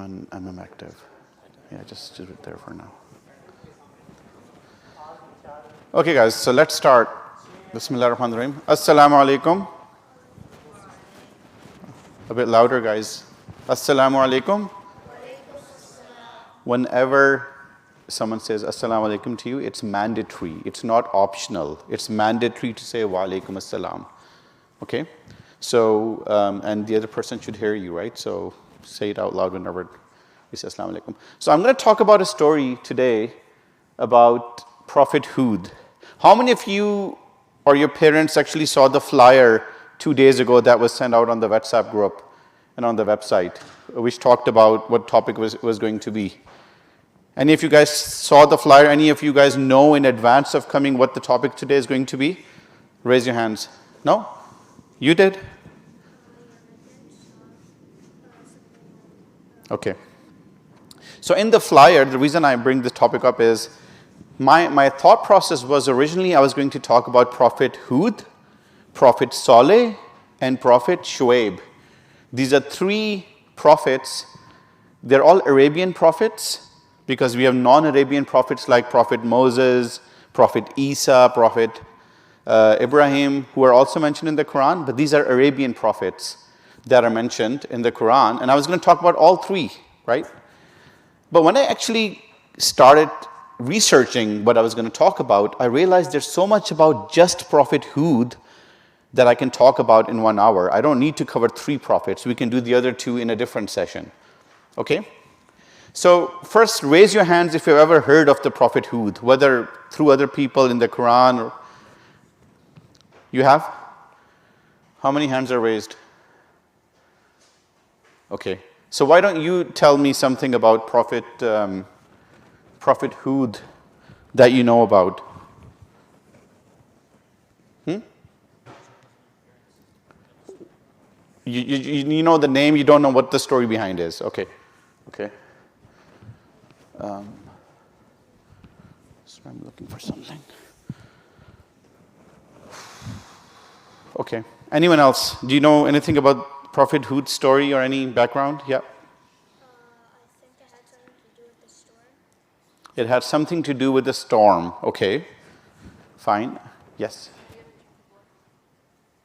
on MM Active. Yeah, just do it there for now. Okay, guys, so let's start. Bismillah ar-Rahman ar-Rahim. Assalamu alaikum. A bit louder, guys. Assalamu alaikum. Whenever someone says assalamu alaikum to you, it's mandatory. It's not optional. It's mandatory to say wa alaikum assalam. Okay? So, and the other person should hear you, right? So say it out loud whenever you say assalamu alaikum. So I'm going to talk about a story today about Prophet Hud. How many of you or your parents actually saw the flyer 2 days ago that was sent out on the WhatsApp group and on the website, which talked about what topic was going to be? Any of you guys saw the flyer? Any of you guys know in advance of coming what the topic today is going to be? Raise your hands. No? You did? Okay. So in the flyer, the reason I bring this topic up is my thought process was originally I was going to talk about Prophet Hud, Prophet Saleh, and Prophet Shuaib. These are three prophets. They're all Arabian prophets because we have non-Arabian prophets like Prophet Moses, Prophet Isa, Prophet Ibrahim, who are also mentioned in the Quran, but these are Arabian prophets that are mentioned in the Quran. And I was going to talk about all three, right? But when I actually started researching what I was going to talk about, I realized there's so much about just Prophet Hud that I can talk about in 1 hour. I don't need to cover three prophets. We can do the other two in a different session. Okay? So first, raise your hands if you've ever heard of the Prophet Hud, whether through other people in the Quran or... You have? How many hands are raised? Okay. So why don't you tell me something about Prophet Hud that you know about? You know the name, you don't know what the story behind is. Okay. Okay. So I'm looking for something. Okay. Anyone else? Do you know anything about Prophet Hud's story or any background? Yeah. I think it had something to do with the storm. It had something to do with the storm. Okay. Fine. Yes.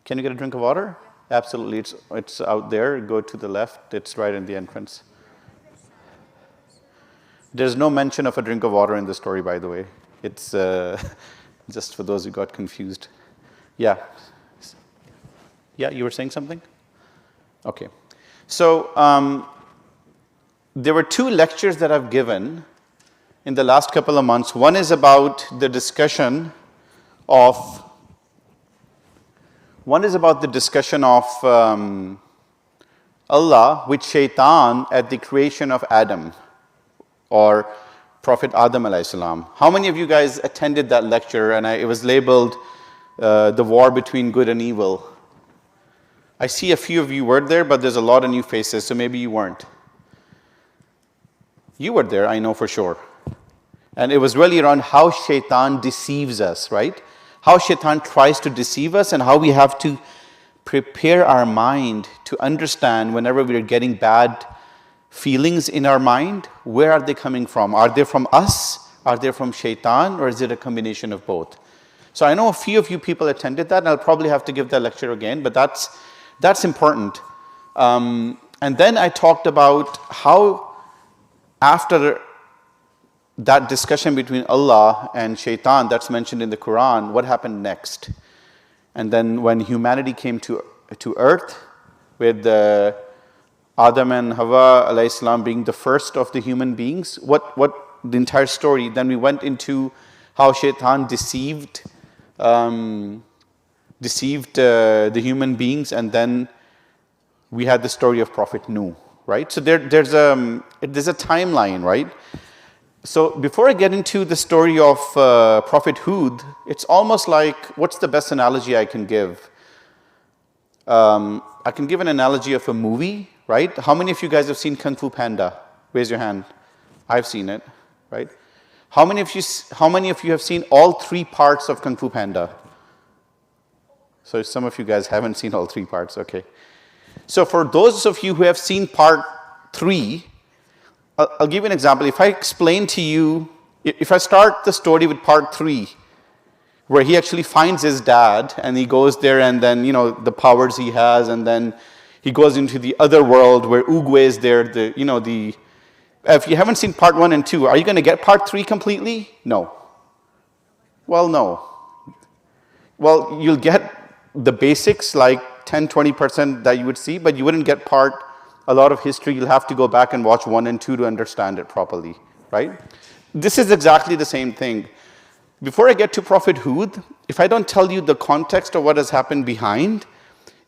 Can you get a drink of water? Yeah. Absolutely. It's out there. Go to the left. It's right in the entrance. There's no mention of a drink of water in the story, by the way. It's just for those who got confused. Yeah. Yeah, you were saying something? Okay. So there were two lectures that I've given in the last couple of months. One is about the discussion of Allah with Shaitan at the creation of Adam, or Prophet Adam alayhi salam. How many of you guys attended that lecture? And it was labeled the war between good and evil. I see a few of you were there, but there's a lot of new faces, so maybe you weren't. You were there, I know for sure. And it was really around how Shaitan deceives us, right? How Shaitan tries to deceive us and how we have to prepare our mind to understand whenever we are getting bad feelings in our mind, where are they coming from? Are they from us? Are they from Shaitan? Or is it a combination of both? So I know a few of you people attended that, and I'll probably have to give that lecture again, but that's important. And then I talked about how after that discussion between Allah and Shaitan that's mentioned in the Quran, what happened next? And then when humanity came to earth with Adam and Hawa alayhi salam being the first of the human beings, what the entire story, then we went into how Shaitan deceived the human beings, and then we had the story of Prophet Nuh, right? So there's a timeline, right? So before I get into the story of Prophet Hud, it's almost like, what's the best analogy I can give? I can give an analogy of a movie, right? How many of you guys have seen Kung Fu Panda? Raise your hand. I've seen it, right? How many of you have seen all three parts of Kung Fu Panda? So some of you guys haven't seen all three parts, okay. So for those of you who have seen part 3, I'll give you an example. If I explain to you, if I start the story with part 3, where he actually finds his dad and he goes there and then, the powers he has, and then he goes into the other world where Uguay is there, if you haven't seen part 1 and 2, are you going to get part 3 completely? No. Well, no. Well, you'll get the basics, like 10-20% that you would see, but you wouldn't get a lot of history. You'll have to go back and watch 1 and 2 to understand it properly, right? This is exactly the same thing. Before I get to Prophet Hud, if I don't tell you the context of what has happened behind,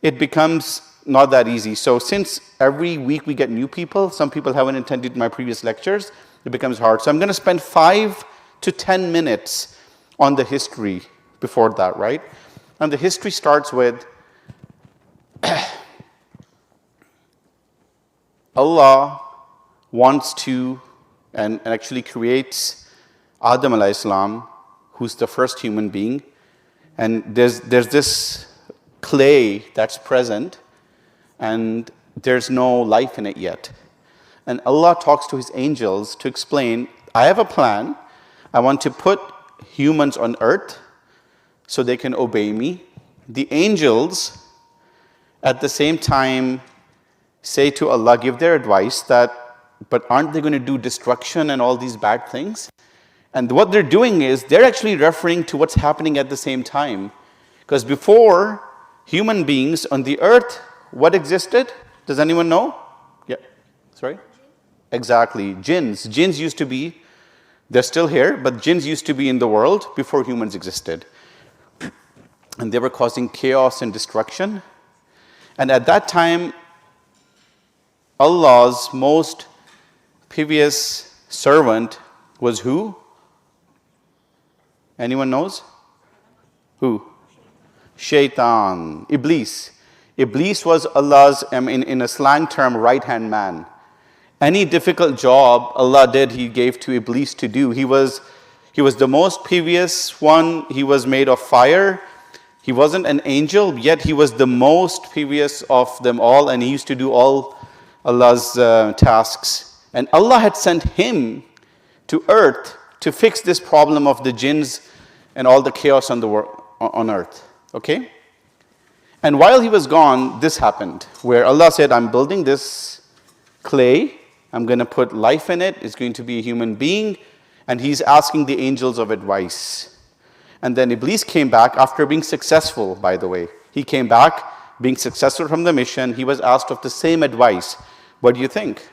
it becomes not that easy. So since every week we get new people, some people haven't attended my previous lectures, it becomes hard. So I'm going to spend 5 to 10 minutes on the history before that, right? And the history starts with Allah wants to and actually creates Adam alayhi salam, who's the first human being. And there's this clay that's present, and there's no life in it yet. And Allah talks to his angels to explain, I have a plan. I want to put humans on earth so they can obey me. The angels, at the same time, say to Allah, give their advice that, but aren't they going to do destruction and all these bad things? And what they're doing is, they're actually referring to what's happening at the same time. Because before human beings on the earth, what existed? Does anyone know? Yeah. Sorry? Exactly. Jinns. Jinns used to be, they're still here, but jinns used to be in the world before humans existed. And they were causing chaos and destruction. And at that time, Allah's most previous servant was who? Anyone knows? Who? Shaitan, Iblis. Iblis was Allah's, in a slang term, right-hand man. Any difficult job Allah did, he gave to Iblis to do. He was the most previous one. He was made of fire. He wasn't an angel, yet he was the most previous of them all, and he used to do all Allah's tasks. And Allah had sent him to earth to fix this problem of the jinns and all the chaos on earth. Okay? And while he was gone, this happened, where Allah said, I'm building this clay, I'm going to put life in it, it's going to be a human being, and he's asking the angels of advice. And then Iblis came back after being successful, by the way. He came back, being successful from the mission. He was asked of the same advice. What do you think?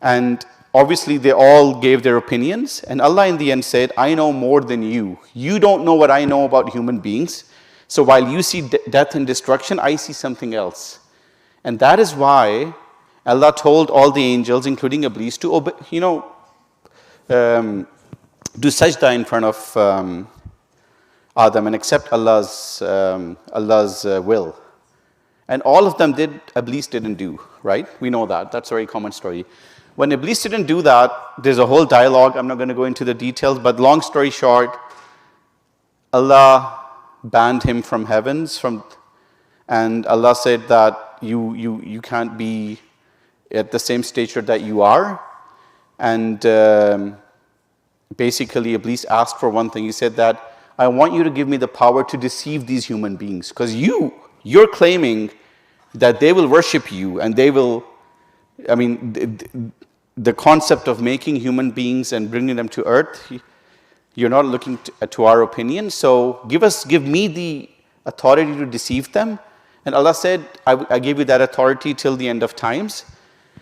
And obviously they all gave their opinions. And Allah in the end said, I know more than you. You don't know what I know about human beings. So while you see death and destruction, I see something else. And that is why Allah told all the angels, including Iblis, to obey, do sajda in front of Adam and accept Allah's will. And all of them did, Iblis didn't do, right? We know that. That's a very common story. When Iblis didn't do that, there's a whole dialogue. I'm not going to go into the details, but long story short, Allah banned him from heavens, and Allah said that you can't be at the same stature that you are. And basically, Iblis asked for one thing. He said that, I want you to give me the power to deceive these human beings, because you're claiming that they will worship you, and they will, the concept of making human beings and bringing them to earth, you're not looking to our opinion, so give me the authority to deceive them. And Allah said, I gave you that authority till the end of times,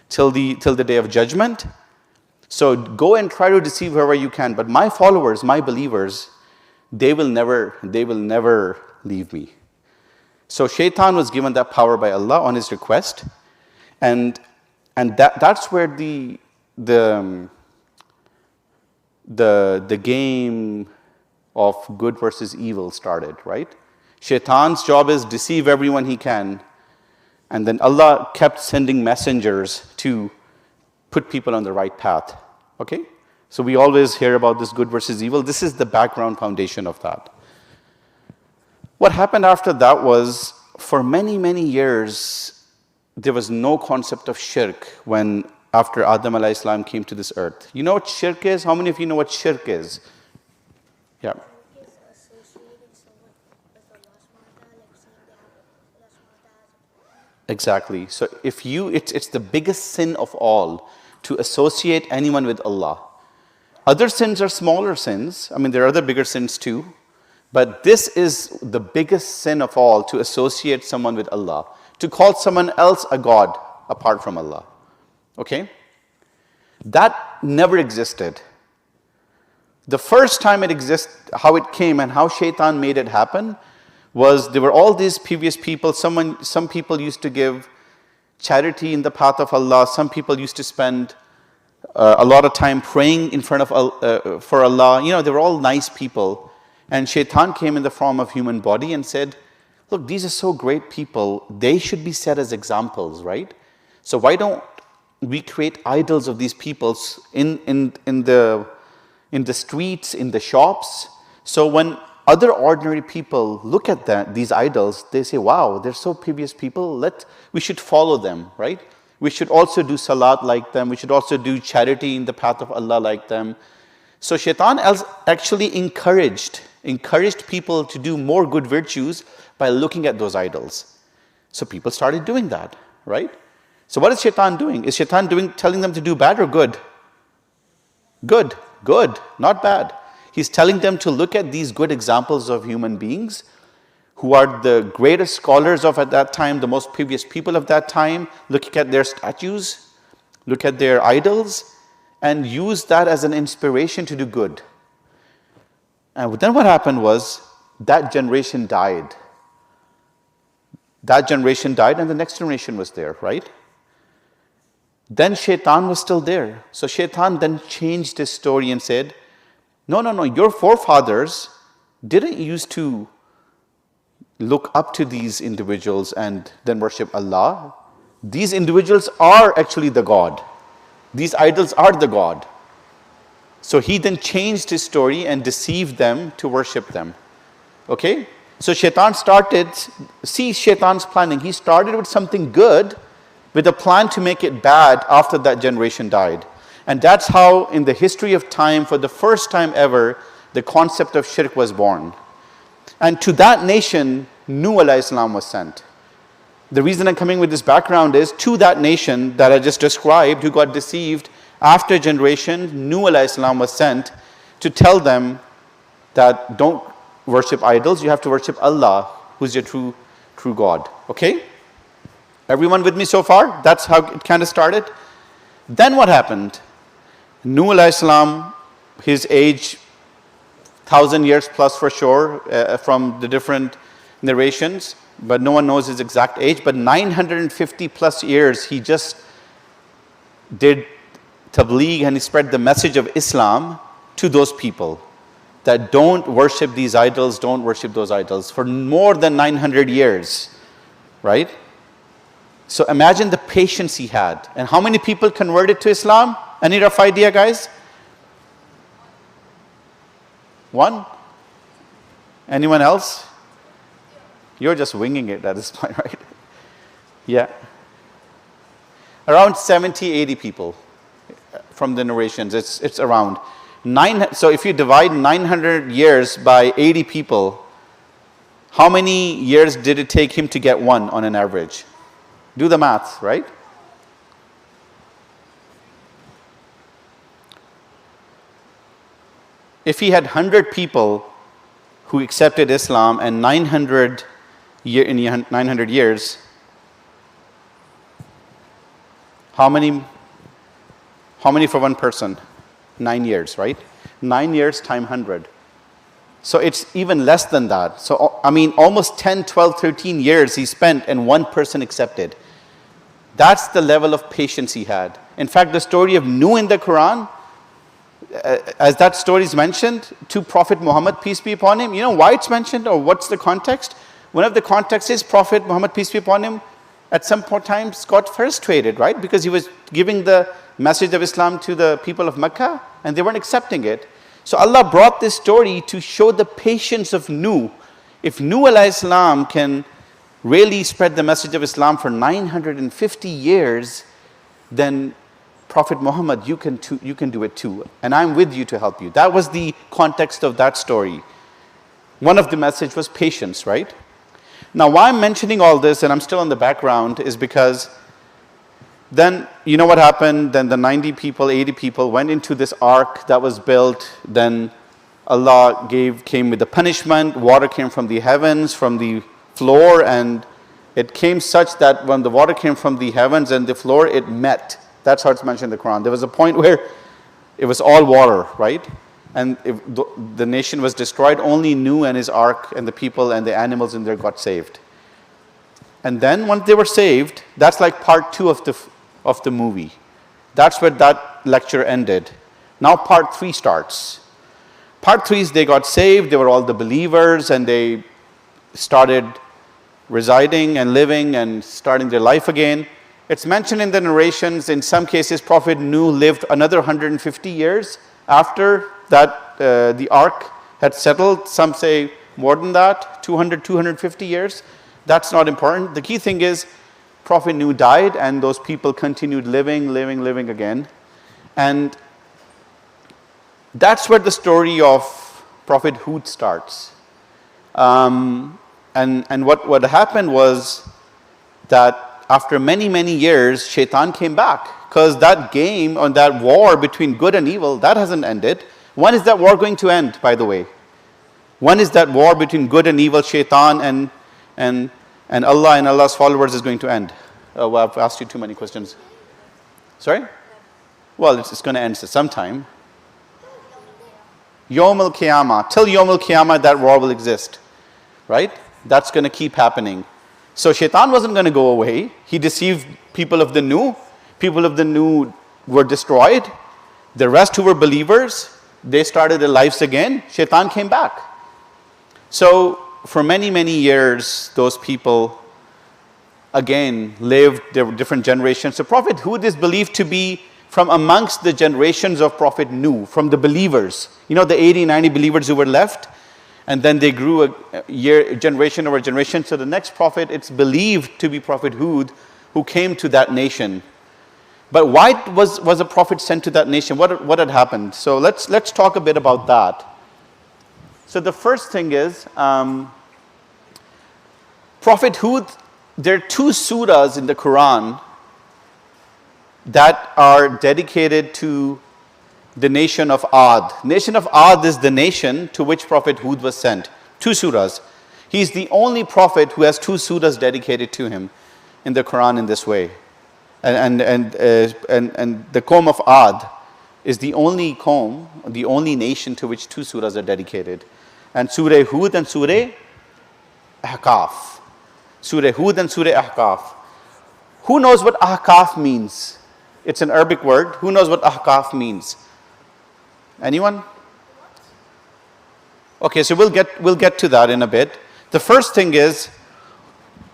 till the day of judgment. So go and try to deceive whoever you can, but my followers, my believers, they will never leave me. So Shaitan was given that power by Allah on his request, and that's where the game of good versus evil started, right? Shaitan's job is deceive everyone he can, and then Allah kept sending messengers to put people on the right path. Okay? So we always hear about this good versus evil. This is the background foundation of that. What happened after that was, for many, many years, there was no concept of shirk when after Adam alayhi salam came to this earth. You know what shirk is? How many of you know what shirk is? Yeah. Is associating someone with Allah SWT, like saying they have Allah SWT as a partner. Exactly. So it's the biggest sin of all to associate anyone with Allah. Other sins are smaller sins. I mean, there are other bigger sins too. But this is the biggest sin of all, to associate someone with Allah. To call someone else a God apart from Allah. Okay? That never existed. The first time it existed, how it came and how Shaitan made it happen, was there were all these previous people. Some people used to give charity in the path of Allah. Some people used to spend a lot of time praying in front of for Allah. You know, they were all nice people. And Shaitan came in the form of human body and said, look, these are so great people. They should be set as examples, right? So why don't we create idols of these people in the streets, in the shops? So when other ordinary people look at these idols, they say, wow, they're so previous people. We should follow them, right? We should also do salat like them. We should also do charity in the path of Allah like them. So Shaitan actually encouraged people to do more good virtues by looking at those idols. So people started doing that, right? So what is Shaitan doing? Is Shaitan telling them to do bad or good? Good, not bad. He's telling them to look at these good examples of human beings who are the greatest scholars of at that time, the most previous people of that time, looking at their statues, look at their idols, and use that as an inspiration to do good. And then what happened was, that generation died. That generation died and the next generation was there, right? Then Shaitan was still there. So Shaitan then changed his story and said, no, your forefathers didn't used to look up to these individuals and then worship Allah. These individuals are actually the God. These idols are the God. So he then changed his story and deceived them to worship them. Okay? So Shaitan's planning. He started with something good, with a plan to make it bad after that generation died. And that's how, in the history of time, for the first time ever, the concept of shirk was born. And to that nation, Nuh alayhi salam was sent. The reason I'm coming with this background is, to that nation that I just described, who got deceived after generation, Nuh alayhi salam was sent to tell them that don't worship idols, you have to worship Allah, who's your true God. Okay? Everyone with me so far? That's how it kind of started. Then what happened? Nuh alayhi salam, his age, 1,000 years plus for sure, from the different narrations, but no one knows his exact age, but 950 plus years he just did tabligh and he spread the message of Islam to those people, that don't worship these idols, don't worship those idols, for more than 900 years, right? So imagine the patience he had. And how many people converted to Islam? Any rough idea, guys? 1? Anyone else? You're just winging it at this point, right? Yeah. Around 70, 80 people from the narrations. It's around. So if you divide 900 years by 80 people, how many years did it take him to get one on an average? Do the math, right? If he had 100 people who accepted Islam and 900 years, how many for one person? 9 years, right? 9 years times 100. So it's even less than that. So, I mean, almost 10, 12, 13 years he spent and one person accepted. That's the level of patience he had. In fact, the story of Nuh in the Quran, as that story is mentioned to Prophet Muhammad, peace be upon him, you know why it's mentioned or what's the context? One of the contexts is Prophet Muhammad, peace be upon him, at some point times got frustrated, right? Because he was giving the message of Islam to the people of Mecca and they weren't accepting it. So Allah brought this story to show the patience of Nuh. If Nuh alayhi salam can really spread the message of Islam for 950 years, then Prophet Muhammad, you can do it too, and I'm with you to help you. That was the context of that story. One of the message was patience, right? Now, why I'm mentioning all this, and I'm still in the background, is because then, you know what happened? Then the 90 people, 80 people went into this ark that was built. Then Allah came with the punishment. Water came from the heavens, from the floor, and it came such that when the water came from the heavens and the floor, it met. That's how it's mentioned in the Quran. There was a point where it was all water, right? And the nation was destroyed. Only Noah and his ark and the people and the animals in there got saved. And then once they were saved, that's like part 2 of the movie. That's where that lecture ended. Now part 3 starts. Part 3 is they got saved. They were all the believers, and they started residing and living and starting their life again. It's mentioned in the narrations. In some cases, Prophet Nuh lived another 150 years after that the ark had settled. Some say more than that, 200, 250 years. That's not important. The key thing is Prophet Nuh died, and those people continued living again. And that's where the story of Prophet Hud starts. And what happened was that after many years, Shaitan came back, because that game on that war between good and evil, that hasn't ended. When is that war going to end, by the way? When is that war between good and evil, Shaitan and Allah and Allah's followers is going to end? Well, I've asked you too many questions. Sorry? Well, it's going to end sometime. Yawm al-Qiyamah. Till Yawm al-Qiyamah, that war will exist. Right? That's going to keep happening. So Shaitan wasn't going to go away. He deceived people of the Nuh. People of the Nuh were destroyed. The rest who were believers, they started their lives again. Shaitan came back. So for many years, those people again lived. There were different generations. So Prophet Hud is believed to be from amongst the generations of Prophet Nuh, from the believers. You know, the 80, 90 believers who were left. And then they grew a generation over generation. So the next prophet, it's believed to be Prophet Hud, who came to that nation. But why was a prophet sent to that nation? What had happened? So let's talk a bit about that. So the first thing is, Prophet Hud, there are 2 surahs in the Quran that are dedicated to the nation of Ad. Nation of Ad is the nation to which Prophet Hud was sent. 2 surahs. He's the only prophet who has 2 surahs dedicated to him in the Quran in this way. And the Qawm of Ad is the only Qawm, the only nation to which 2 surahs are dedicated. And Surah Hud and Surah Ahqaf. Surah Hud and Surah Ahqaf. Who knows what Ahqaf means? It's an Arabic word. Who knows what Ahqaf means? Anyone? Okay, so we'll get to that in a bit. The first thing is,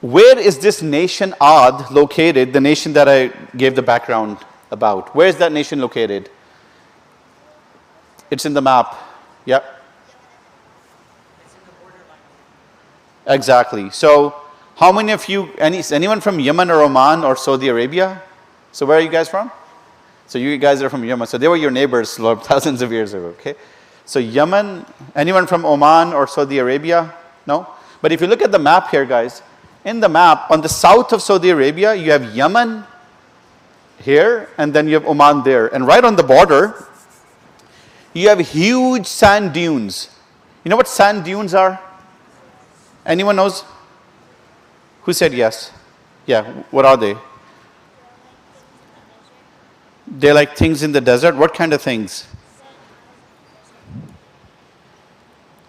where is this nation Ad located? The nation that I gave the background about. Where is that nation located? It's in the map. Yep. It's in the borderline. Exactly. So, how many of you? Anyone from Yemen or Oman or Saudi Arabia? So, where are you guys from? So you guys are from Yemen. So they were your neighbors thousands of years ago, okay? So Yemen, anyone from Oman or Saudi Arabia? No? But if you look at the map here, guys, in the map, on the south of Saudi Arabia, you have Yemen here, and then you have Oman there. And right on the border, you have huge sand dunes. You know what sand dunes are? Anyone knows? Who said yes? Yeah, what are they? They're like things in the desert. What kind of things?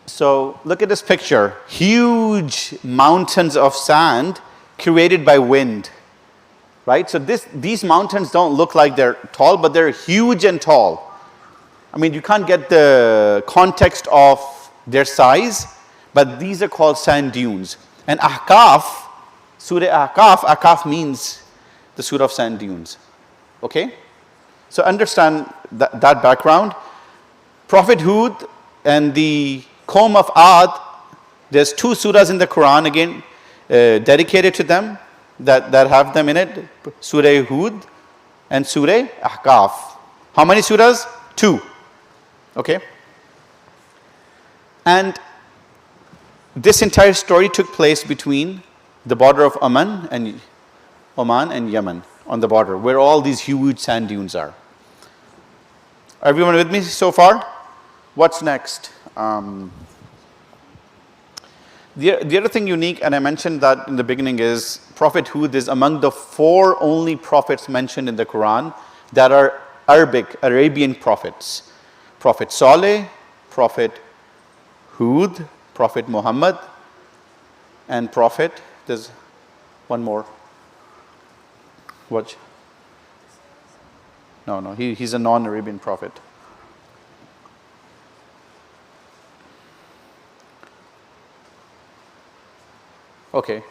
So look at this picture. Huge mountains of sand created by wind. Right? So these mountains don't look like they're tall, but they're huge and tall. I mean, you can't get the context of their size, but these are called sand dunes. And Ahqaf, Surah Ahqaf means the Surah of sand dunes. Okay? So understand that background. Prophet Hud and the Qawm of Ad, there's 2 surahs in the Quran again dedicated to them that have them in it. Surah Hud and Surah Ahqaf. How many surahs? 2. Okay. And this entire story took place between the border of Oman and Yemen, on the border, where all these huge sand dunes are. Everyone with me so far? What's next? The other thing unique, and I mentioned that in the beginning, is Prophet Hud is among the 4 only prophets mentioned in the Quran that are Arabian prophets. Prophet Saleh, Prophet Hud, Prophet Muhammad, and Prophet, there's one more. What? No, he's a non-Arabian prophet. Okay,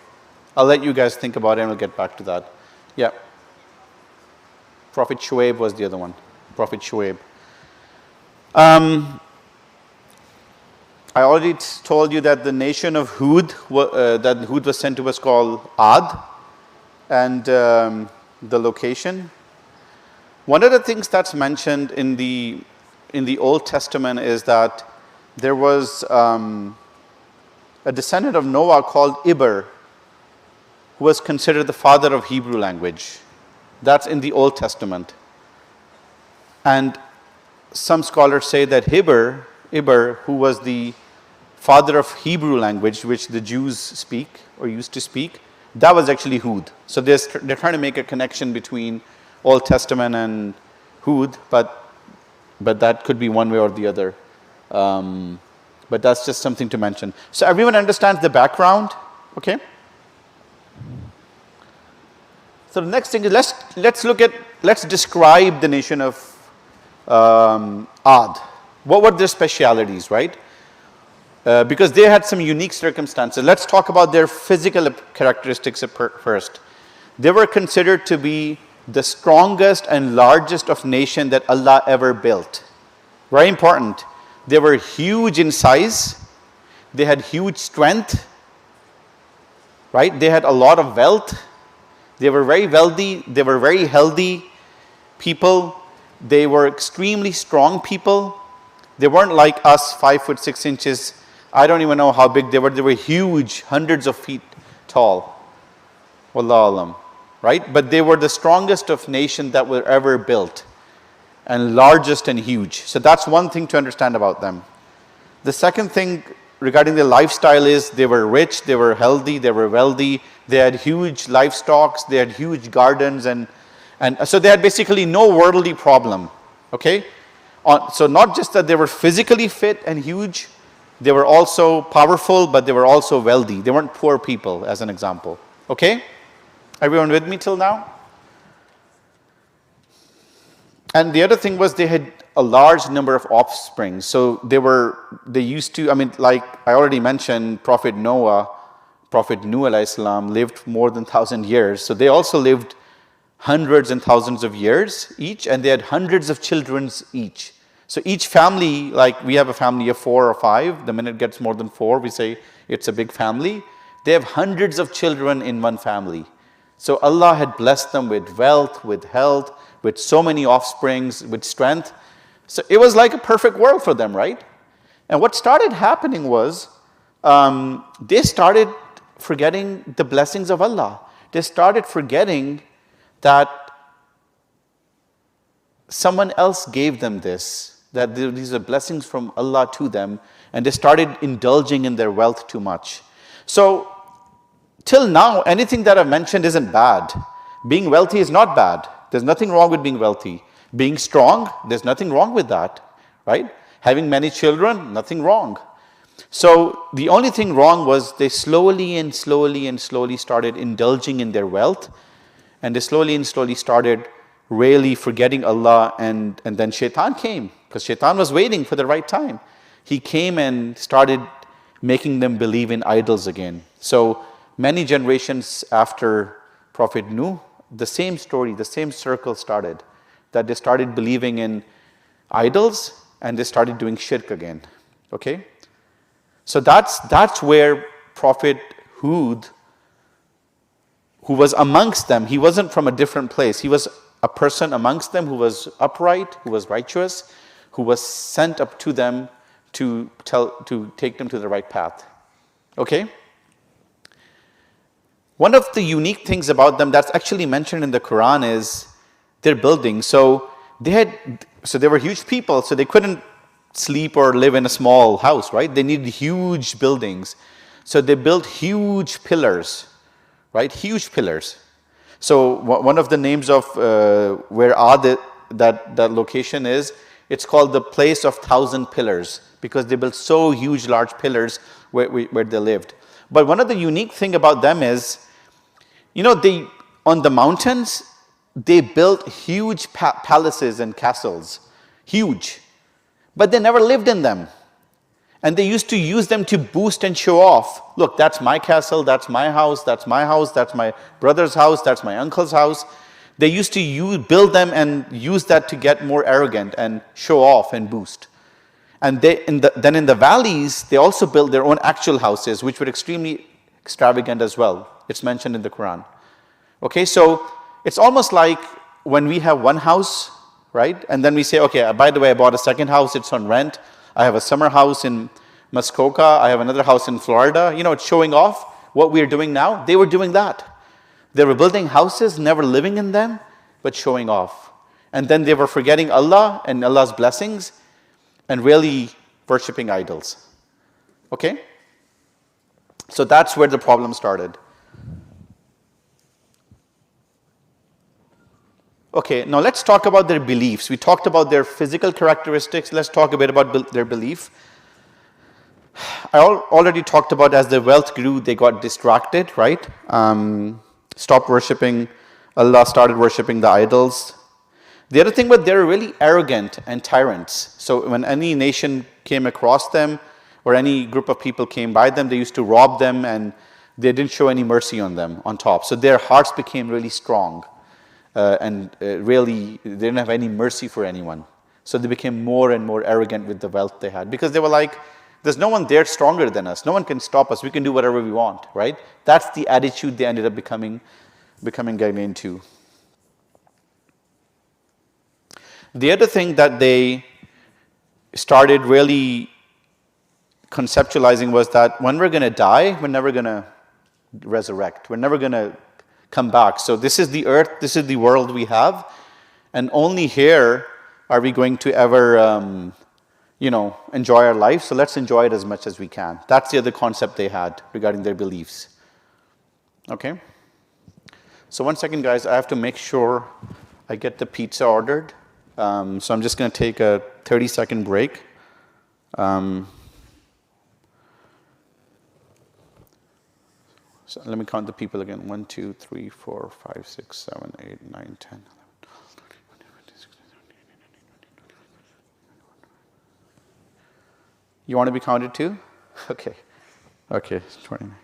I'll let you guys think about it and we'll get back to that. Yeah. Prophet Shuaib was the other one. Prophet Shuaib. I already told you that the nation of Hud, that Hud was sent to, was called Ad, and the location. One of the things that's mentioned in the Old Testament is that there was a descendant of Noah called Iber, who was considered the father of Hebrew language. That's in the Old Testament. And some scholars say that Iber, who was the father of Hebrew language, which the Jews speak or used to speak, that was actually Hud. So they're trying to make a connection between Old Testament and Hud, but that could be one way or the other. But that's just something to mention. So everyone understands the background, okay? So the next thing is let's describe the nation of Ad. What were their specialities, right? Because they had some unique circumstances. Let's talk about their physical characteristics first. They were considered to be the strongest and largest of nation that Allah ever built. Very important. They were huge in size. They had huge strength, right? They had a lot of wealth. They were very wealthy. They were very healthy people. They were extremely strong people. They weren't like us, 5 foot 6 inches. I don't even know how big they were. They were huge, hundreds of feet tall. Wallahu alam, right? But they were the strongest of nation that were ever built, and largest and huge. So that's one thing to understand about them. The second thing regarding their lifestyle is they were rich, they were healthy, they were wealthy, they had huge livestock, they had huge gardens, and so they had basically no worldly problem, okay? So not just that they were physically fit and huge, they were also powerful, but they were also wealthy. They weren't poor people, as an example, okay? Everyone with me till now? And the other thing was they had a large number of offspring. So they used to, like I already mentioned, Prophet Nuh alayhi salam lived more than 1,000 years. So they also lived hundreds and thousands of years each, and they had hundreds of children each. So each family, like we have a family of 4 or 5, the minute it gets more than 4, we say it's a big family. They have hundreds of children in one family. So Allah had blessed them with wealth, with health, with so many offsprings, with strength. So it was like a perfect world for them, right? And what started happening was they started forgetting the blessings of Allah. They started forgetting that someone else gave them this, that these are blessings from Allah to them, and they started indulging in their wealth too much. So till now, anything that I've mentioned isn't bad. Being wealthy is not bad. There's nothing wrong with being wealthy. Being strong, there's nothing wrong with that, right? Having many children, nothing wrong. So the only thing wrong was they slowly started indulging in their wealth, and they slowly started really forgetting Allah, and then Shaitan came, because Shaitan was waiting for the right time. He came and started making them believe in idols again. So many generations after Prophet Nuh, the same story, the same circle started, that they started believing in idols and they started doing shirk again, okay? So that's where Prophet Hud, who was amongst them, he wasn't from a different place, he was a person amongst them who was upright, who was righteous, who was sent up to them to take them to the right path. Okay? One of the unique things about them that's actually mentioned in the Quran is their building. So they were huge people, so they couldn't sleep or live in a small house, right? They needed huge buildings. So they built huge pillars, right? Huge pillars. So one of the names of where that location is, it's called the place of 1,000 pillars, because they built so huge, large pillars where they lived. But one of the unique thing about them is, they on the mountains, they built huge palaces and castles, huge, but they never lived in them. And they used to use them to boost and show off. Look, that's my castle, that's my house, that's my house, that's my brother's house, that's my uncle's house. They used to build them and use that to get more arrogant and show off and boost. And then in the valleys, they also built their own actual houses, which were extremely extravagant as well. It's mentioned in the Quran. Okay, so it's almost like when we have one house, right? And then we say, okay, by the way, I bought a second house, it's on rent. I have a summer house in Muskoka. I have another house in Florida. It's showing off what we are doing now. They were doing that. They were building houses, never living in them, but showing off. And then they were forgetting Allah and Allah's blessings and really worshipping idols. Okay? So that's where the problem started. Okay, now let's talk about their beliefs. We talked about their physical characteristics. Let's talk a bit about their belief. I already talked about as their wealth grew, they got distracted, right? Stopped worshipping Allah, started worshipping the idols. The other thing was they're really arrogant and tyrants. So when any nation came across them or any group of people came by them, they used to rob them and they didn't show any mercy on them on top. So their hearts became really strong. Really, they didn't have any mercy for anyone. So they became more and more arrogant with the wealth they had, because they were like, there's no one there stronger than us. No one can stop us. We can do whatever we want, right? That's the attitude they ended up getting into. The other thing that they started really conceptualizing was that when we're going to die, we're never going to resurrect. We're never going to come back. So this is the earth, this is the world we have, and only here are we going to ever, enjoy our life. So let's enjoy it as much as we can. That's the other concept they had regarding their beliefs. Okay? So 1 second, guys. I have to make sure I get the pizza ordered. So I'm just going to take a 30-second break. So let me count the people again. 1, 2, 3, 4, 5, 6, 7, 8, 9, 10, 11, 12, 13, 14, 15, 16, 17, 18, 19, 20. You want to be counted too? Okay. Okay, 29.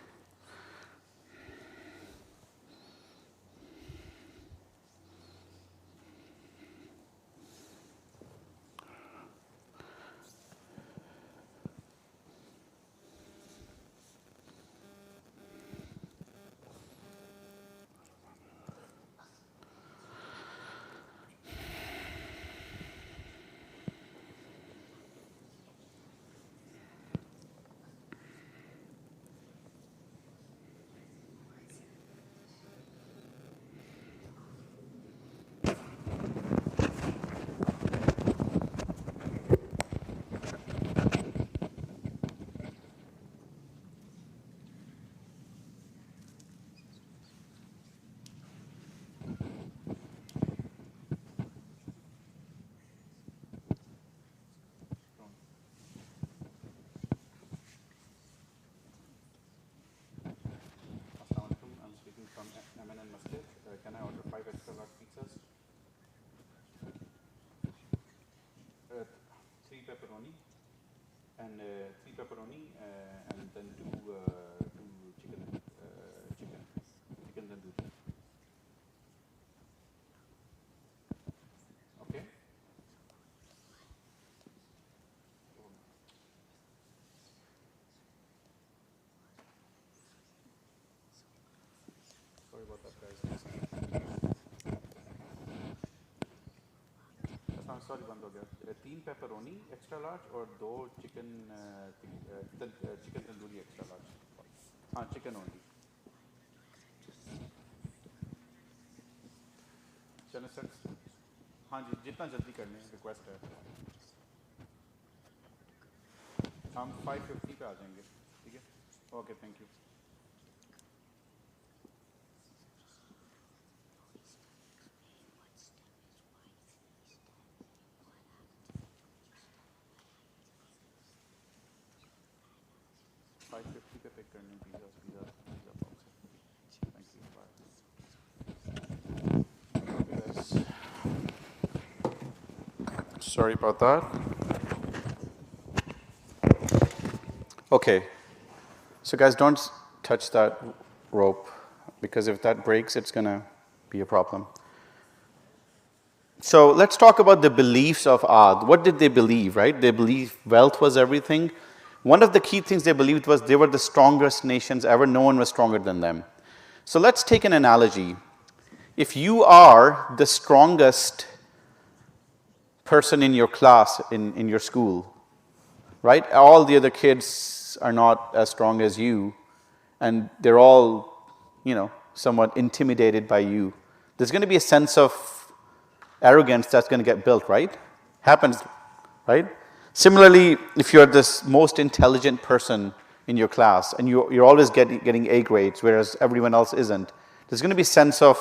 Can I order 5 extra large pizzas? 3 pepperoni and 3 pepperoni and then 2 chicken tandoori. Okay. Sorry about that, guys. Sorry बंद हो गया 3 pepperoni extra large और 2 chicken chicken tandoori extra large हाँ chicken only चलो sir हाँ जी जितना जल्दी कर लें रिक्वेस्ट है हम 550 पे आ जाएंगे ठीक है ओके थैंक यू पे पिक करने pizza box thank you bye sorry about that okay so guys don't touch that rope because if that breaks it's gonna be a problem so let's talk about the beliefs of Ad what did they believe right they believed wealth was everything. One of the key things they believed was they were the strongest nations ever. No one was stronger than them. So let's take an analogy. If you are the strongest person in your class, in your school, right? All the other kids are not as strong as you, and they're all, somewhat intimidated by you. There's going to be a sense of arrogance that's going to get built, right? Happens, right? Similarly, if you're this most intelligent person in your class and you're always getting A grades, whereas everyone else isn't, there's going to be a sense of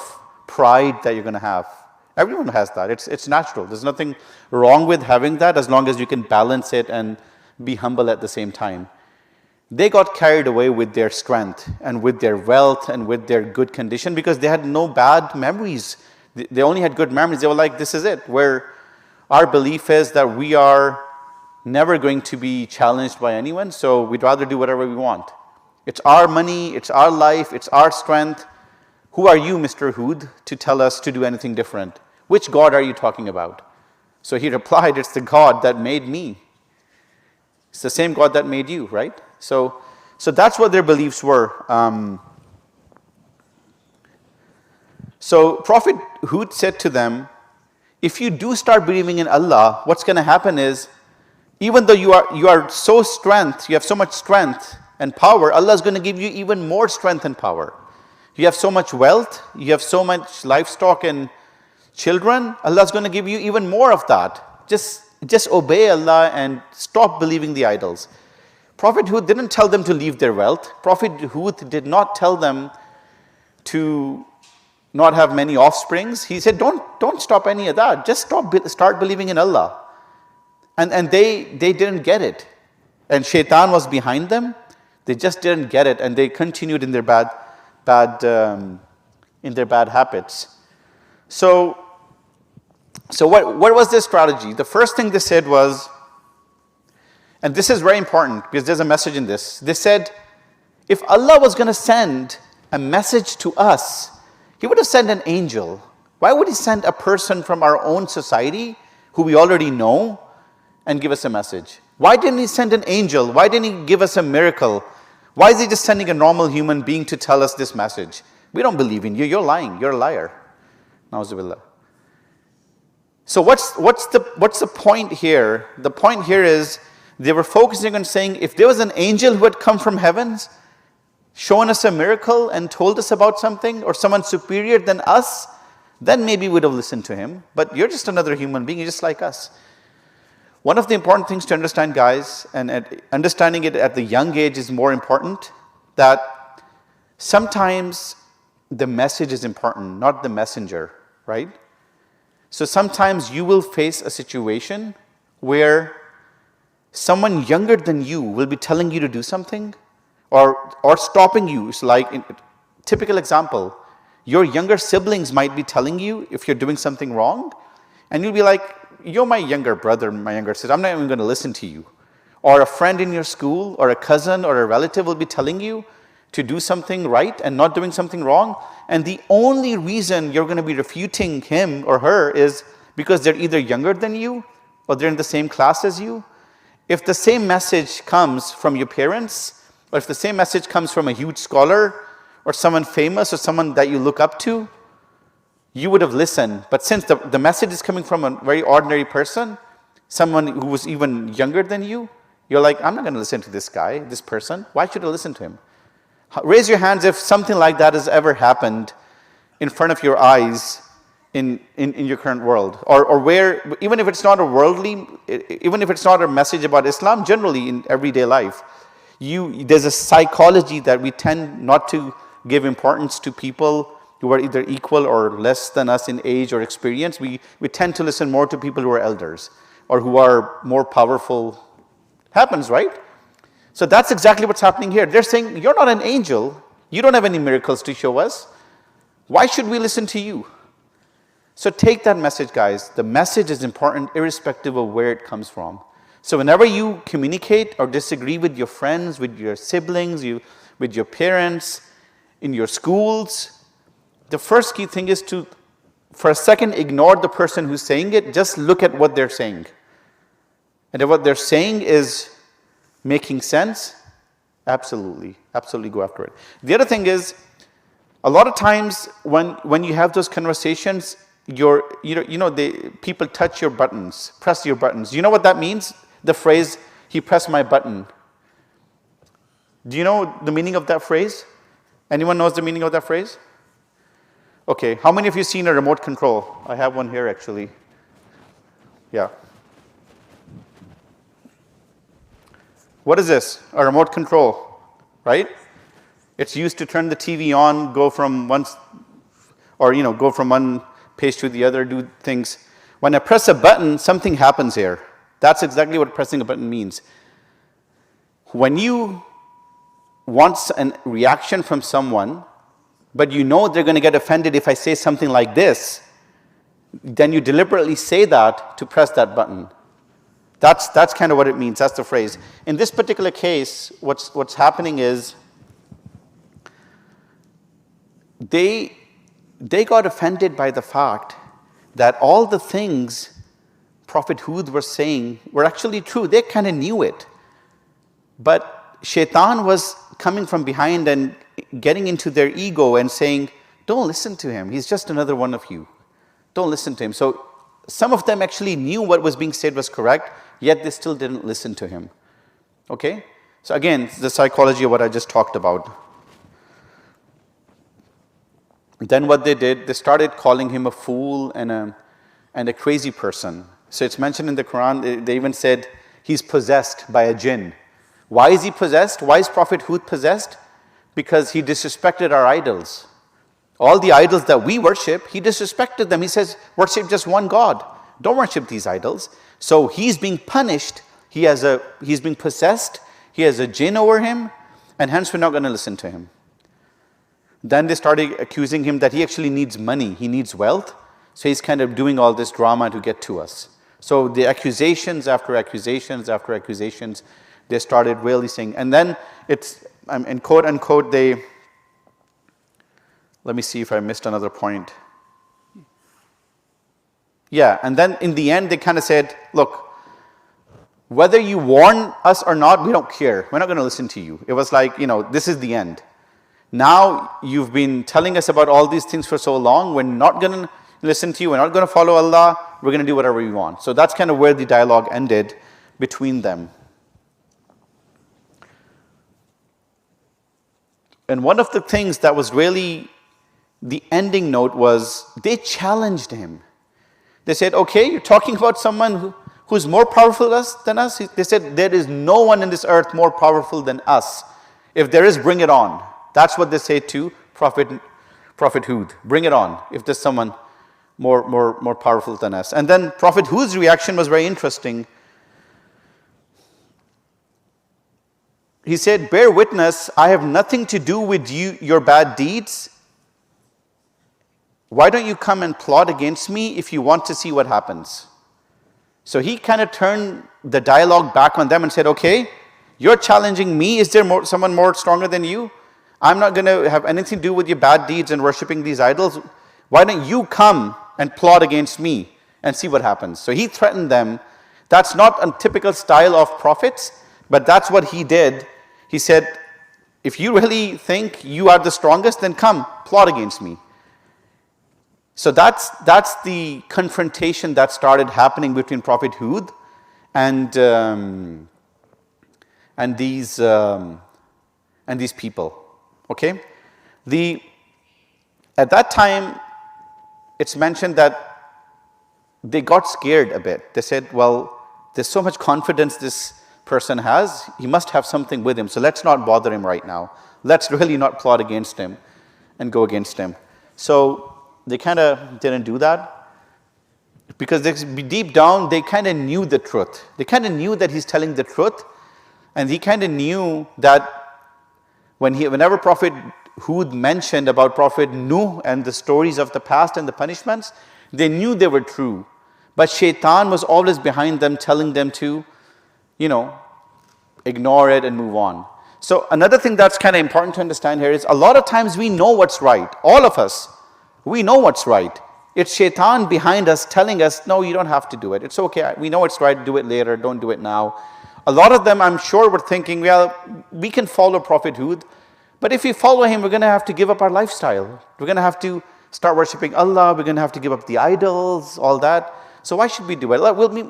pride that you're going to have. Everyone has that. It's natural. There's nothing wrong with having that as long as you can balance it and be humble at the same time. They got carried away with their strength and with their wealth and with their good condition because they had no bad memories. They only had good memories. They were like, this is it, where our belief is that we are never going to be challenged by anyone, so we'd rather do whatever we want. It's our money, it's our life, it's our strength. Who are you, Mr. Hud, to tell us to do anything different? Which God are you talking about? So he replied, it's the God that made me. It's the same God that made you, right? So that's what their beliefs were. So Prophet Hud said to them, if you do start believing in Allah, what's going to happen is, even though you are so strength, you have so much strength and power, Allah is going to give you even more strength and power. You have so much wealth, you have so much livestock and children, Allah is going to give you even more of that. Just obey Allah and stop believing the idols. Prophet Hud didn't tell them to leave their wealth. Prophet Hud did not tell them to not have many offsprings. He said, don't stop any of that. Just start believing in Allah. And they didn't get it. And Shaitan was behind them. They just didn't get it, and they continued in their bad habits. So what was their strategy? The first thing they said was, and this is very important because there's a message in this. They said, if Allah was going to send a message to us, He would have sent an angel. Why would He send a person from our own society who we already know and give us a message? Why didn't He send an angel? Why didn't He give us a miracle? Why is He just sending a normal human being to tell us this message? We don't believe in you. You're lying. You're a liar. Na'uzubillah. So what's the point here? The point here is they were focusing on saying, if there was an angel who had come from heavens, shown us a miracle and told us about something, or someone superior than us, then maybe we would have listened to him. But you're just another human being. You're just like us. One of the important things to understand, guys, and understanding it at the young age is more important, that sometimes the message is important, not the messenger, right? So sometimes you will face a situation where someone younger than you will be telling you to do something or stopping you. It's like, typical example, your younger siblings might be telling you if you're doing something wrong, and you'll be like, you're my younger brother, my younger sister, I'm not even going to listen to you. Or a friend in your school or a cousin or a relative will be telling you to do something right and not doing something wrong, and the only reason you're going to be refuting him or her is because they're either younger than you or they're in the same class as you. If the same message comes from your parents, or if the same message comes from a huge scholar or someone famous or someone that you look up to, you would have listened. But since the message is coming from a very ordinary person, someone who was even younger than you, you're like, I'm not going to listen to this guy, this person. Why should I listen to him? Raise your hands if something like that has ever happened in front of your eyes in your current world. Or where, even if it's not a message about Islam, generally in everyday life, there's a psychology that we tend not to give importance to people who are either equal or less than us in age or experience. We tend to listen more to people who are elders or who are more powerful. Happens, right? So that's exactly what's happening here. They're saying, you're not an angel. You don't have any miracles to show us. Why should we listen to you? So take that message, guys. The message is important irrespective of where it comes from. So whenever you communicate or disagree with your friends, with your siblings, with your parents, in your schools, the first key thing is to, for a second, ignore the person who's saying it. Just look at what they're saying. And if what they're saying is making sense, absolutely go after it. The other thing is, a lot of times when you have those conversations, people touch your buttons, press your buttons. You know what that means? The phrase, he pressed my button. Do you know the meaning of that phrase? Anyone knows the meaning of that phrase? Okay, how many of you seen a remote control? I have one here actually. Yeah. What is this? A remote control, right? It's used to turn the TV on, go from one page to the other, do things. When I press a button, something happens here. That's exactly what pressing a button means. When you want a reaction from someone, but you know they're going to get offended if I say something like this, then you deliberately say that to press that button. That's kind of what it means. That's the phrase. In this particular case, what's happening is they got offended by the fact that all the things Prophet Hud was saying were actually true. They kind of knew it. But Shaitan was coming from behind and getting into their ego and saying, don't listen to him. He's just another one of you. Don't listen to him. So some of them actually knew what was being said was correct, yet they still didn't listen to him. Okay? So again, the psychology of what I just talked about. Then what they did, they started calling him a fool and a crazy person. So it's mentioned in the Quran, they even said he's possessed by a jinn. Why is he possessed? Why is Prophet Hud possessed? Because he disrespected our idols. All the idols that we worship, he disrespected them. He says, worship just one God. Don't worship these idols. So he's being punished. He's being possessed. He has a jinn over him. And hence we're not going to listen to him. Then they started accusing him that he actually needs money. He needs wealth. So he's kind of doing all this drama to get to us. So the accusations after accusations after accusations, they started really saying. And then it's, in quote unquote, let me see if I missed another point. Yeah, and then in the end, they kind of said, look, whether you warn us or not, we don't care. We're not going to listen to you. It was like, this is the end. Now you've been telling us about all these things for so long. We're not going to listen to you. We're not going to follow Allah. We're going to do whatever we want. So that's kind of where the dialogue ended between them. And one of the things that was really the ending note was they challenged him. They said, okay, you're talking about someone who's more powerful than us? They said, there is no one in this earth more powerful than us. If there is, bring it on. That's what they say to Prophet Hud. Bring it on, if there's someone more powerful than us. And then Prophet Hud's reaction was very interesting. He said, bear witness, I have nothing to do with your bad deeds. Why don't you come and plot against me if you want to see what happens? So he kind of turned the dialogue back on them and said, okay, you're challenging me. Is there someone more stronger than you? I'm not going to have anything to do with your bad deeds and worshiping these idols. Why don't you come and plot against me and see what happens? So he threatened them. That's not a typical style of prophets, but that's what he did. He said, if you really think you are the strongest, then come, plot against me. So that's the confrontation that started happening between Prophet Hud and these people. Okay, at that time, it's mentioned that they got scared a bit. They said, "Well, there's so much confidence this person has. He must have something with him. So let's not bother him right now. Let's really not plot against him and go against him." So they kind of didn't do that because deep down they kind of knew the truth. They kind of knew that he's telling the truth, and he kind of knew that whenever Prophet Hud mentioned about Prophet Nuh and the stories of the past and the punishments, they knew they were true. But Shaitan was always behind them, telling them to, ignore it and move on. So another thing that's kind of important to understand here is a lot of times we know what's right. All of us, we know what's right. It's Shaitan behind us telling us, no, you don't have to do it. It's okay. We know it's right. Do it later. Don't do it now. A lot of them, I'm sure, were thinking, well, we can follow Prophet Hud, but if we follow him, we're going to have to give up our lifestyle. We're going to have to start worshipping Allah. We're going to have to give up the idols, all that. So why should we do it?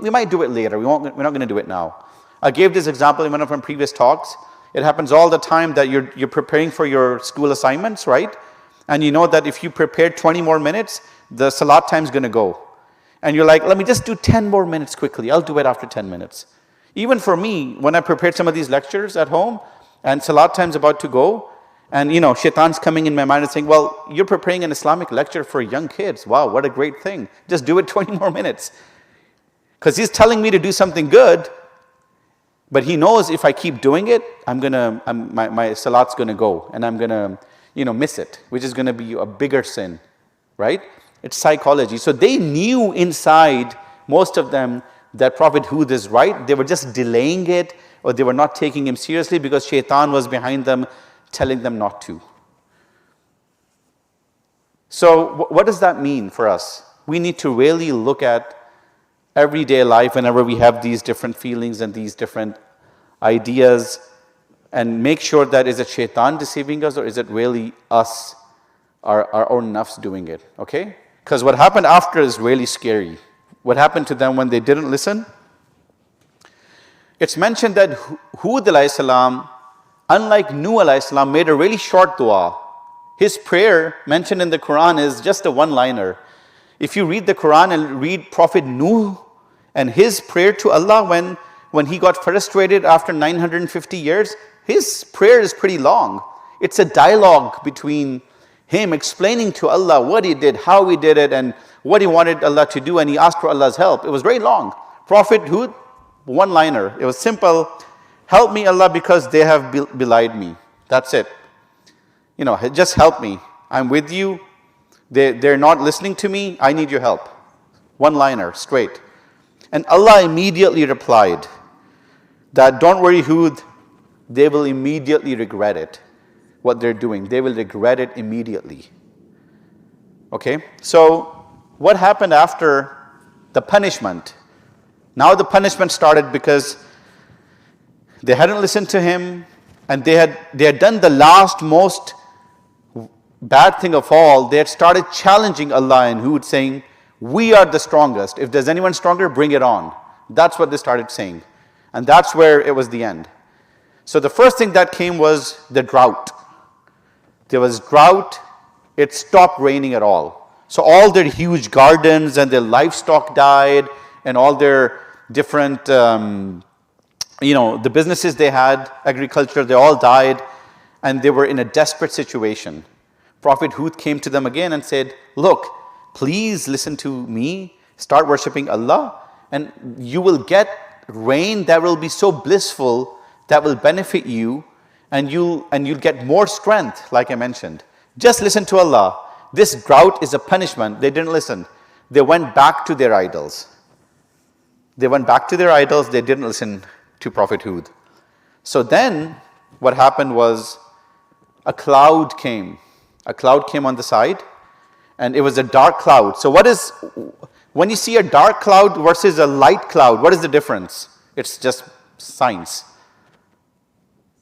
We might do it later. We're not going to do it now. I gave this example in one of my previous talks. It happens all the time that you're preparing for your school assignments, right? And you know that if you prepare 20 more minutes, the salat time is going to go. And you're like, let me just do 10 more minutes quickly. I'll do it after 10 minutes. Even for me, when I prepared some of these lectures at home and salat time's about to go, and Shaitan's coming in my mind and saying, well, you're preparing an Islamic lecture for young kids. Wow, what a great thing. Just do it 20 more minutes. Because he's telling me to do something good, but he knows if I keep doing it, my salat's going to go, and I'm going to miss it, which is going to be a bigger sin, right? It's psychology. So they knew inside, most of them, that Prophet Hud is right. They were just delaying it, or they were not taking him seriously because Shaitan was behind them, telling them not to. So what does that mean for us? We need to really look at everyday life whenever we have these different feelings and these different ideas, and make sure that is it Shaitan deceiving us, or is it really us, our own nafs doing it, okay? Because what happened after is really scary. What happened to them when they didn't listen? It's mentioned that Hud alayhi salam, unlike Nuh alayhi salam, made a really short dua. His prayer mentioned in the Quran is just a one-liner. If you read the Quran and read Prophet Nuh and his prayer to Allah when he got frustrated after 950 years, his prayer is pretty long. It's a dialogue between him explaining to Allah what he did, how he did it, and what he wanted Allah to do, and he asked for Allah's help. It was very long. Prophet Hud, one-liner. It was simple. Help me, Allah, because they have belied me. That's it. Just help me. I'm with you. They're not listening to me. I need your help. One-liner, straight. And Allah immediately replied that, don't worry, Hud, they will immediately regret it, what they're doing. They will regret it immediately. Okay? So, what happened after the punishment? Now the punishment started because they hadn't listened to him, and they had done the last most bad thing of all. They had started challenging Allah and Hud, saying, we are the strongest. If there's anyone stronger, bring it on. That's what they started saying. And that's where it was the end. So the first thing that came was the drought. There was drought. It stopped raining at all. So all their huge gardens and their livestock died, and all their different, the businesses they had, agriculture, they all died, and they were in a desperate situation. Prophet Hud came to them again and said, look, please listen to me, start worshipping Allah, and you will get rain that will be so blissful, that will benefit you, and you'll get more strength, like I mentioned. Just listen to Allah. This drought is a punishment. They didn't listen. They went back to their idols. They didn't listen to Prophet Hud. So then, what happened was, a cloud came. A cloud came on the side, and it was a dark cloud. So when you see a dark cloud versus a light cloud, what is the difference? It's just science.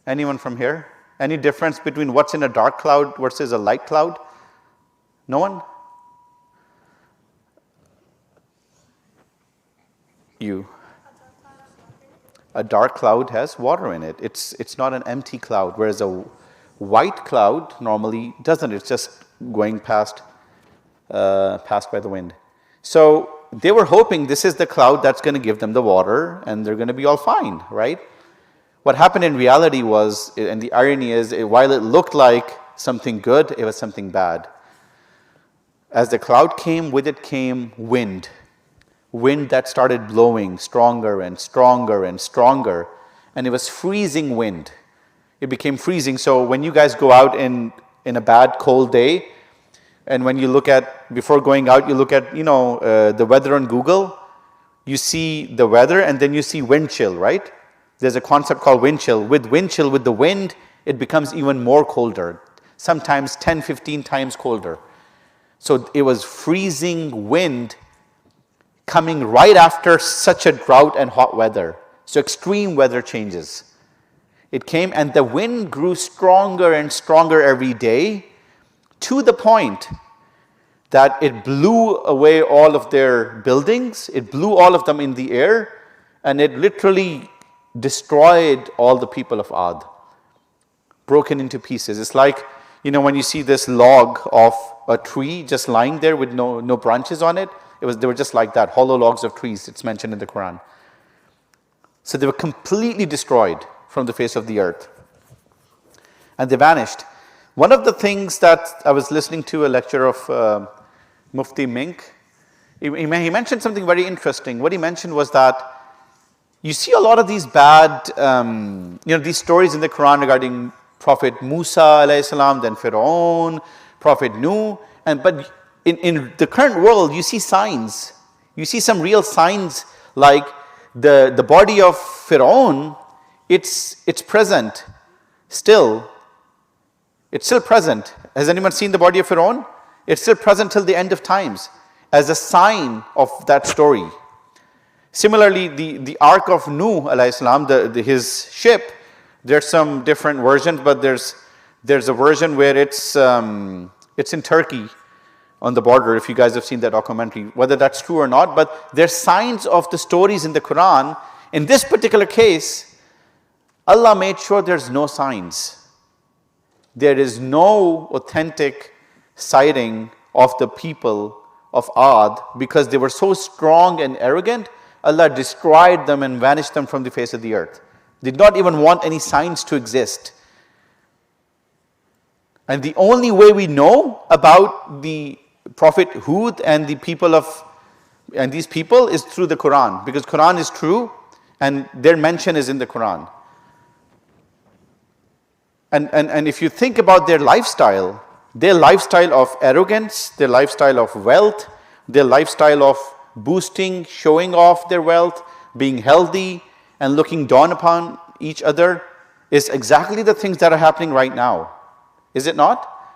Anyone from here? Any difference between what's in a dark cloud versus a light cloud? No one? You. A dark cloud has water in it. It's not an empty cloud, whereas a white cloud normally doesn't. It's just going passed by the wind. So they were hoping this is the cloud that's going to give them the water and they're going to be all fine, right? What happened in reality was, and the irony is, while it looked like something good, it was something bad. As the cloud came, with it came wind. Wind that started blowing stronger and stronger and stronger. And it was freezing wind. It became freezing. So when you guys go out in a bad, cold day, and when you look at, before going out, you look at, the weather on Google, you see the weather and then you see wind chill, right? There's a concept called wind chill. With wind chill, with the wind, it becomes even more colder. Sometimes 10, 15 times colder. So it was freezing wind coming right after such a drought and hot weather. So extreme weather changes. It came and the wind grew stronger and stronger every day to the point that it blew away all of their buildings. It blew all of them in the air and it literally destroyed all the people of Ad. Broken into pieces. It's like, when you see this log of a tree just lying there with no branches on it, they were just like that, hollow logs of trees. It's mentioned in the Quran. So they were completely destroyed from the face of the earth. And they vanished. One of the things that I was listening to a lecture of Mufti Mink, he mentioned something very interesting. What he mentioned was that you see a lot of these bad, these stories in the Quran regarding Prophet Musa alayhi salam, then Pharaoh, Prophet Nuh, but in the current world, you see signs. You see some real signs, like the body of Pharaoh. It's present still. It's still present. Has anyone seen the body of Pharaoh? It's still present till the end of times as a sign of that story. Similarly, the ark of Nuh alayhi salam, his ship, there's some different versions, but there's a version where it's in Turkey on the border, if you guys have seen that documentary, whether that's true or not, but there's signs of the stories in the Quran. In this particular case, Allah made sure there's no signs. There is no authentic sighting of the people of Ad because they were so strong and arrogant. Allah destroyed them and vanished them from the face of the earth. Did not even want any signs to exist. And the only way we know about the Prophet Hud and these people is through the Quran, because Quran is true and their mention is in the Quran. And if you think about their lifestyle of arrogance, their lifestyle of wealth, their lifestyle of boosting, showing off their wealth, being healthy and looking down upon each other, is exactly the things that are happening right now. Is it not?